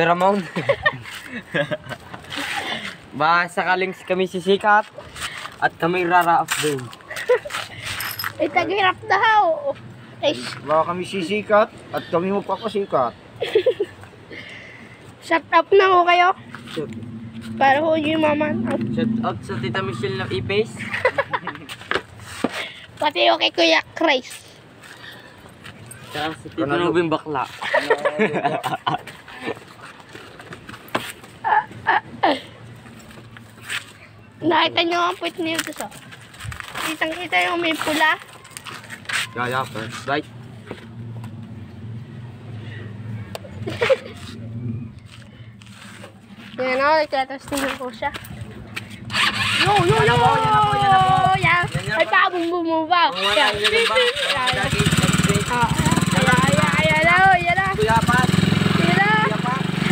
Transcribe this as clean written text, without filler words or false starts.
Ramon. Baka sakaling kami sisikat at kami raraaf din. Taghirap daw. Baka kami sisikat at kami magpapasikat. Shut up na ho kayo. Shout Para ho yung maman. out sa Tita Michelle ng E-Pace. Pati ho kay Kuya Chris. Tsaka sa Tita Nubing Bakla. Nakita nyo ang puwit niyo ito. Kitang-kita yung may pula. Kaya first right. Yan o, itatestingin ko siya. Yo! Yan na po. Yan! Ay, pabong bumubaw. Wala Yan. yung ba?